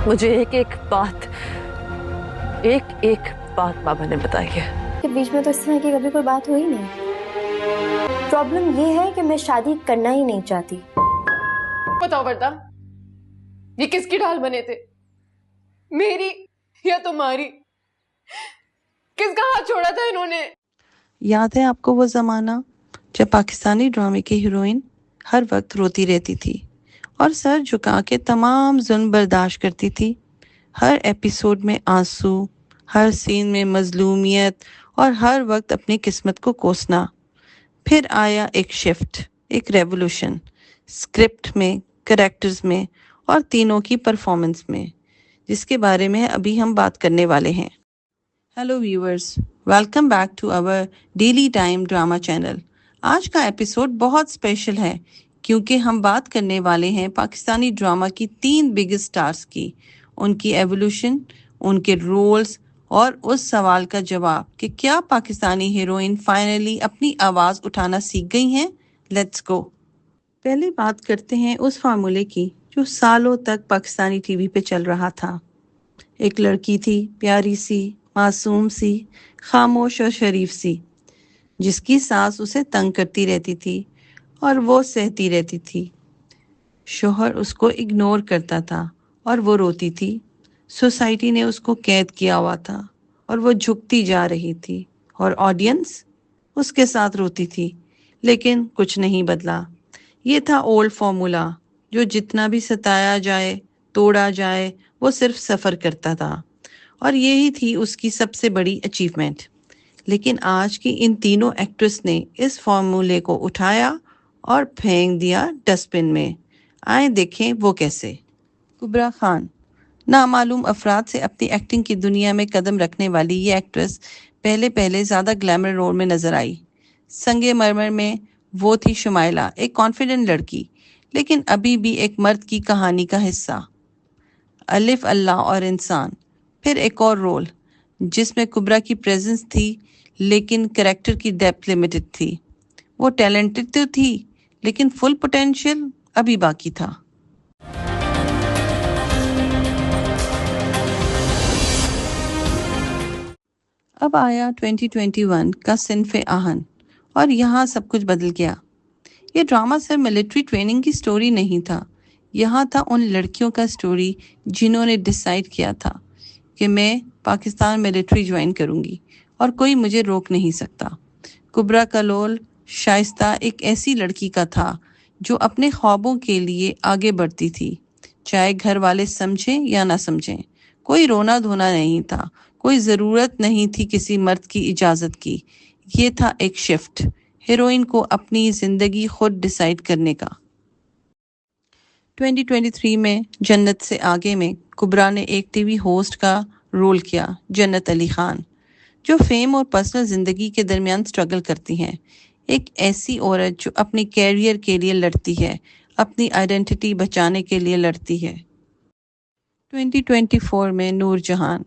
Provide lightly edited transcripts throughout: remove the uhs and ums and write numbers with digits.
मुझे एक एक बात बाबा ने बताई है कि बीच में तो इस तरह की कभी कोई बात हुई नहीं। प्रॉब्लम ये है कि मैं शादी करना ही नहीं चाहती। बताओ वर्दा, ये किसकी ढाल बने थे, मेरी या तुम्हारी? किसका हाथ छोड़ा था इन्होंने? याद है आपको वो ज़माना जब पाकिस्तानी ड्रामे की हीरोइन हर वक्त रोती रहती थी और सर झुका के तमाम जुल्म बर्दाश्त करती थी? हर एपिसोड में आंसू, हर सीन में मजलूमियत और हर वक्त अपनी किस्मत को कोसना। फिर आया एक शिफ्ट, एक रेवोल्यूशन, स्क्रिप्ट में, कैरेक्टर्स में और तीनों की परफॉर्मेंस में, जिसके बारे में अभी हम बात करने वाले हैं। Hello viewers, welcome back to our daily time drama channel. आज का एपिसोड बहुत स्पेशल है क्योंकि हम बात करने वाले हैं पाकिस्तानी ड्रामा की 3 बिगेस्ट स्टार्स की, उनकी एवोल्यूशन, उनके रोल्स और उस सवाल का जवाब कि क्या पाकिस्तानी हीरोइन फाइनली अपनी आवाज़ उठाना सीख गई हैं। Let's go. पहले बात करते हैं उस फार्मूले की जो सालों तक पाकिस्तानी टीवी पे चल रहा था। एक लड़की थी, प्यारी सी, मासूम सी, खामोश और शरीफ सी, जिसकी सास उसे तंग करती रहती थी और वो सहती रहती थी। शोहर उसको इग्नोर करता था और वो रोती थी। सोसाइटी ने उसको कैद किया हुआ था और वो झुकती जा रही थी और ऑडियंस उसके साथ रोती थी, लेकिन कुछ नहीं बदला। ये था ओल्ड फॉर्मूला, जो जितना भी सताया जाए, तोड़ा जाए, वो सिर्फ सफ़र करता था और यही थी उसकी सबसे बड़ी अचीवमेंट। लेकिन आज की इन तीनों एक्ट्रेस ने इस फॉर्मूले को उठाया और फेंक दिया डस्टबिन में। आए देखें वो कैसे। कुबरा खान, नामालूम अफराद से अपनी एक्टिंग की दुनिया में कदम रखने वाली ये एक्ट्रेस पहले ज़्यादा ग्लैमर रोल में नजर आई। संगे मरमर में वो थी शुमाइला, एक कॉन्फिडेंट लड़की, लेकिन अभी भी एक मर्द की कहानी का हिस्सा। अलिफ, अल्लाह और इंसान, फिर एक और रोल जिसमें कुबरा की प्रेजेंस थी लेकिन कैरेक्टर की डेप्थ लिमिटेड थी। वो टैलेंटेड तो थी लेकिन फुल पोटेंशियल अभी बाकी था। अब आया 2021 का सिन्फ़े आहन और यहाँ सब कुछ बदल गया। ये ड्रामा सिर्फ मिलिट्री ट्रेनिंग की स्टोरी नहीं था, यहाँ था उन लड़कियों का स्टोरी जिन्होंने डिसाइड किया था कि मैं पाकिस्तान मिलिट्री ज्वाइन करूँगी और कोई मुझे रोक नहीं सकता। कुबरा का रोल शाइस्ता एक ऐसी लड़की का था जो अपने ख्वाबों के लिए आगे बढ़ती थी, चाहे घर वाले समझें या ना समझें। कोई रोना धोना नहीं था, कोई ज़रूरत नहीं थी किसी मर्द की इजाज़त की। ये था एक शिफ्ट, हीरोइन को अपनी ज़िंदगी खुद डिसाइड करने का। 2023 में जन्नत से आगे में कुबरा ने एक टीवी होस्ट का रोल किया, जन्नत अली खान, जो फेम और पर्सनल ज़िंदगी के दरमियान स्ट्रगल करती हैं। एक ऐसी औरत जो अपनी कैरियर के लिए लड़ती है, अपनी आइडेंटिटी बचाने के लिए लड़ती है। 2024 में नूर जहान,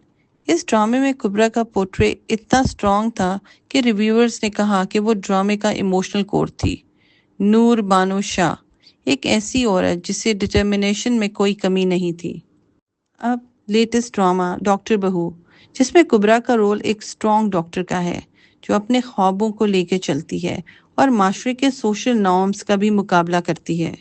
इस ड्रामे में कुबरा का पोर्ट्रे इतना स्ट्रॉन्ग था कि रिव्यूअर्स ने कहा कि वो ड्रामे का इमोशनल कोर थी। नूर बानो शाह, एक ऐसी औरत जिसे डिटर्मिनेशन में कोई कमी नहीं थी। अब लेटेस्ट ड्रामा डॉक्टर बहू, जिसमें कुबरा का रोल एक स्ट्रॉन्ग डॉक्टर का है जो अपने ख्वाबों को लेकर चलती है और माशरे के सोशल नॉर्म्स का भी मुकाबला करती है।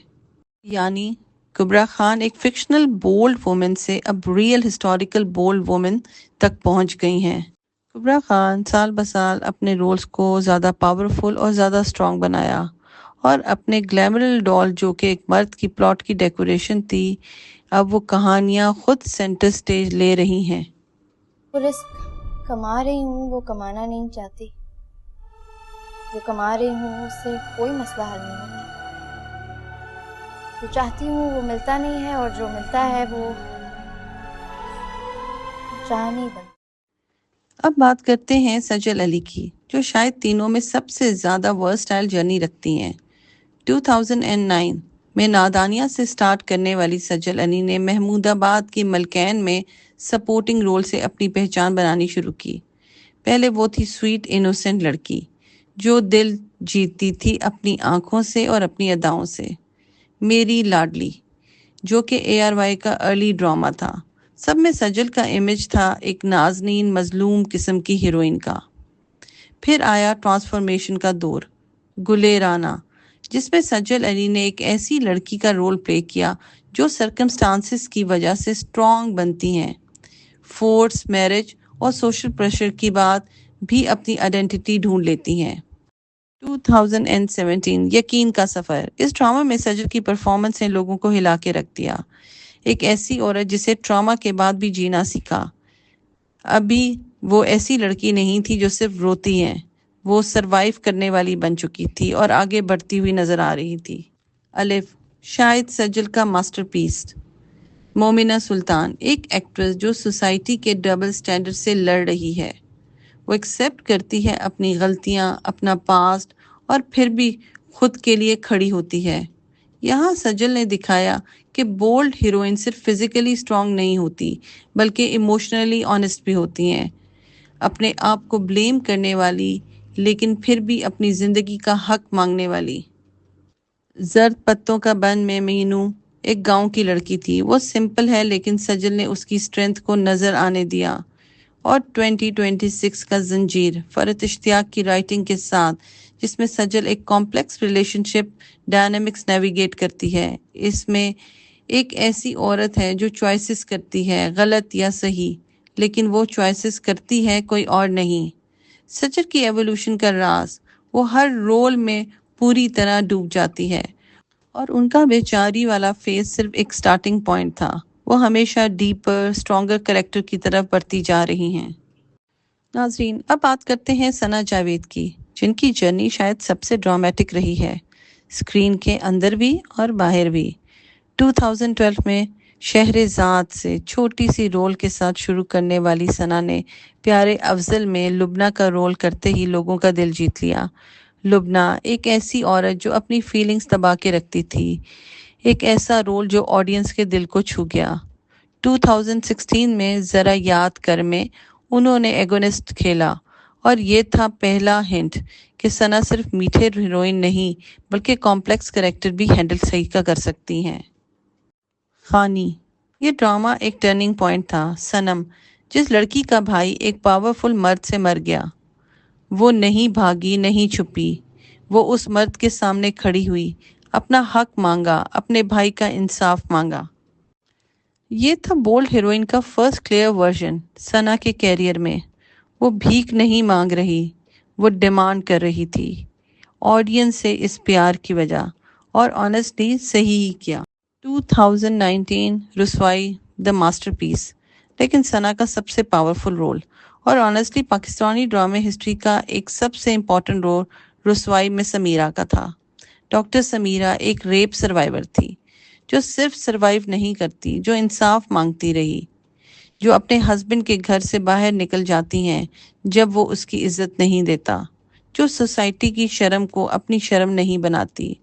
यानी कुबरा खान एक फिक्शनल बोल्ड वुमेन से अब रियल हिस्टोरिकल बोल्ड वुमेन तक पहुंच गई हैं। कुबरा खान साल ब साल अपने रोल्स को ज़्यादा पावरफुल और ज़्यादा स्ट्रॉन्ग बनाया और अपने ग्लैमरल डॉल, जो कि एक मर्द की प्लॉट की डेकोरेशन थी, अब वो कहानियाँ खुद सेंटर स्टेज ले रही हैं। वो रिस्क कमा रही हूँ, वो कमाना नहीं चाहती। जो कमा रही हूँ उससे कोई मसला हल नहीं होता। जो चाहती हूँ वो मिलता नहीं है और जो मिलता है वो चाह नहीं बनता। अब बात करते हैं सजल अली की, जो शायद तीनों में सबसे ज़्यादा वर्सटाइल जर्नी रखती हैं। 2009 में नादानिया से स्टार्ट करने वाली सजल अली ने महमूदाबाद की मलकैन में सपोर्टिंग रोल से अपनी पहचान बनानी शुरू की। पहले वो थी स्वीट इनोसेंट लड़की जो दिल जीतती थी अपनी आंखों से और अपनी अदाओं से। मेरी लाडली, जो कि ARY का अर्ली ड्रामा था, सब में सजल का इमेज था एक नाज़नीन मजलूम किस्म की हीरोइन का। फिर आया ट्रांसफॉर्मेशन का दौर, गुले राना, जिसमें सज्जल अली ने एक ऐसी लड़की का रोल प्ले किया जो सर्कमस्टांसिस की वजह से स्ट्रॉन्ग बनती हैं, फोर्स, मैरिज और सोशल प्रेशर की बाद भी अपनी आइडेंटिटी ढूंढ लेती हैं। 2017 यकीन का सफ़र। इस ड्रामा में सजल की परफॉर्मेंस ने लोगों को हिला के रख दिया। एक ऐसी औरत जिसे ट्रॉमा के बाद भी जीना सीखा। अभी वो ऐसी लड़की नहीं थी जो सिर्फ रोती है, वो सरवाइव करने वाली बन चुकी थी और आगे बढ़ती हुई नजर आ रही थी। अलिफ, शायद सजल का मास्टरपीस। मोमिना सुल्तान, एक एक्ट्रेस जो सोसाइटी के डबल स्टैंडर्ड से लड़ रही है। वो एक्सेप्ट करती है अपनी गलतियां, अपना पास्ट, और फिर भी खुद के लिए खड़ी होती है। यहाँ सजल ने दिखाया कि बोल्ड हीरोइन सिर्फ फिजिकली स्ट्रांग नहीं होती, बल्कि इमोशनली ऑनेस्ट भी होती हैं, अपने आप को ब्लेम करने वाली, लेकिन फिर भी अपनी ज़िंदगी का हक मांगने वाली। जर्द पत्तों का बन में मीनू एक गांव की लड़की थी। वो सिंपल है, लेकिन सजल ने उसकी स्ट्रेंथ को नज़र आने दिया। और 2026 का जंजीर, फरत इश्तियाक की राइटिंग के साथ, जिसमें सजल एक कॉम्प्लेक्स रिलेशनशिप डायनामिक्स नेविगेट करती है। इसमें एक ऐसी औरत है जो चॉइसेस करती है, गलत या सही, लेकिन वो चॉइसेस करती है, कोई और नहीं। सजल की एवोल्यूशन का राज, वो हर रोल में पूरी तरह डूब जाती है और उनका बेचारी वाला फेस सिर्फ एक स्टार्टिंग पॉइंट था। वो हमेशा डीपर, स्ट्रॉन्गर कैरेक्टर की तरफ बढ़ती जा रही हैं। नाजरीन, अब बात करते हैं सना जावेद की, जिनकी जर्नी शायद सबसे ड्रामेटिक रही है, स्क्रीन के अंदर भी और बाहर भी। 2012 में शहरेज़ाद से छोटी सी रोल के साथ शुरू करने वाली सना ने प्यारे अफजल में लुबना का रोल करते ही लोगों का दिल जीत लिया। लुबना एक ऐसी औरत जो अपनी फीलिंग्स दबा के रखती थी, एक ऐसा रोल जो ऑडियंस के दिल को छू गया। 2016 में ज़रा याद कर में उन्होंने एगोनिस्ट खेला, और ये था पहला हिंट कि सना सिर्फ मीठे हीरोइन नहीं, बल्कि कॉम्प्लेक्स कैरेक्टर भी हैंडल सही का कर सकती हैं। खानी, ये ड्रामा एक टर्निंग पॉइंट था। सनम, जिस लड़की का भाई एक पावरफुल मर्द से मर गया, वो नहीं भागी, नहीं छुपी, वो उस मर्द के सामने खड़ी हुई, अपना हक मांगा, अपने भाई का इंसाफ मांगा। ये था बोल्ड हीरोइन का फर्स्ट क्लियर वर्जन सना के कैरियर में। वो भीख नहीं मांग रही, वो डिमांड कर रही थी ऑडियंस से इस प्यार की वजह, और ऑनेस्टली सही ही किया। 2019 रुसवाई, द मास्टरपीस, लेकिन सना का सबसे पावरफुल रोल, और ऑनेस्टली पाकिस्तानी ड्रामे हिस्ट्री का एक सबसे इम्पॉर्टेंट रोल रुसवाई में समीरा का था। डॉक्टर समीरा एक रेप सर्वाइवर थी, जो सिर्फ सर्वाइव नहीं करती, जो इंसाफ मांगती रही, जो अपने हस्बैंड के घर से बाहर निकल जाती हैं जब वो उसकी इज्जत नहीं देता, जो सोसाइटी की शर्म को अपनी शर्म नहीं बनाती।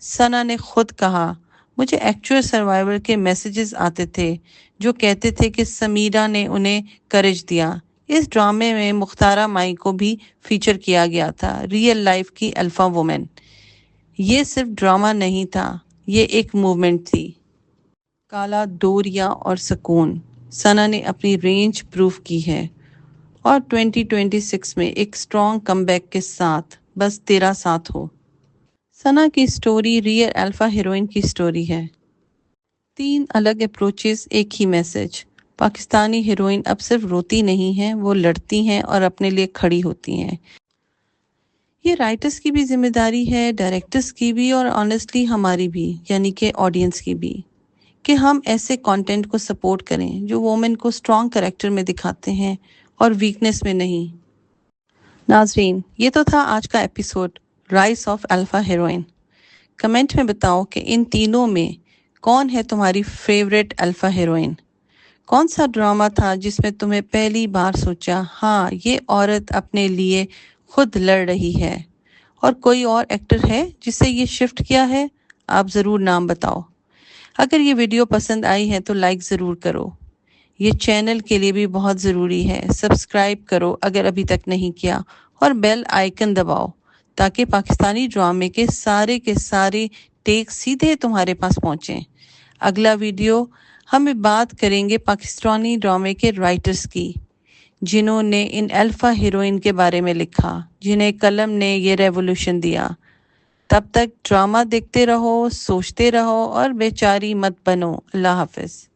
सना ने खुद कहा, मुझे एक्चुअल सर्वाइवर के मैसेजेस आते थे जो कहते थे कि समीरा ने उन्हें करेज दिया। इस ड्रामे में मुख्तारा माई को भी फीचर किया गया था, रियल लाइफ की अल्फा वुमेन। ये सिर्फ ड्रामा नहीं था, ये एक मूवमेंट थी। काला दोरिया और सुकून, सना ने अपनी रेंज प्रूफ की है, और 2026 में एक स्ट्रॉन्ग कमबैक के साथ बस तेरा साथ हो। सना की स्टोरी रियल अल्फा हीरोइन की स्टोरी है। 3 अलग अप्रोचेस, एक ही मैसेज। पाकिस्तानी हीरोइन अब सिर्फ रोती नहीं है, वो लड़ती हैं और अपने लिए खड़ी होती हैं। ये राइटर्स की भी जिम्मेदारी है, डायरेक्टर्स की भी, और ऑनेस्टली हमारी भी, यानी कि ऑडियंस की भी, कि हम ऐसे कंटेंट को सपोर्ट करें जो वोमेन को स्ट्रॉन्ग कैरेक्टर में दिखाते हैं और वीकनेस में नहीं। नाजरीन, ये तो था आज का episode rise of alpha heroine. Comment में बताओ कि इन तीनों में कौन है तुम्हारी फेवरेट अल्फा हीरोइन। कौन सा ड्रामा था जिसमें तुम्हें पहली बार सोचा, हाँ ये औरत अपने लिए खुद लड़ रही है, और कोई और एक्टर है जिसे ये शिफ्ट किया है? आप ज़रूर नाम बताओ। अगर ये वीडियो पसंद आई है तो लाइक ज़रूर करो, ये चैनल के लिए भी बहुत ज़रूरी है। सब्सक्राइब करो अगर अभी तक नहीं किया, और बेल आइकन दबाओ ताकि पाकिस्तानी ड्रामे के सारे टेक सीधे तुम्हारे पास पहुँचें। अगला वीडियो ہم بات کریں گے پاکستانی ڈرامے کے رائٹرز کی، جنہوں نے ان الفا ہیروئن کے بارے میں لکھا، جنہیں قلم نے یہ ریولوشن دیا۔ تب تک ڈرامہ دیکھتے رہو، سوچتے رہو اور بیچاری مت بنو۔ اللہ حافظ۔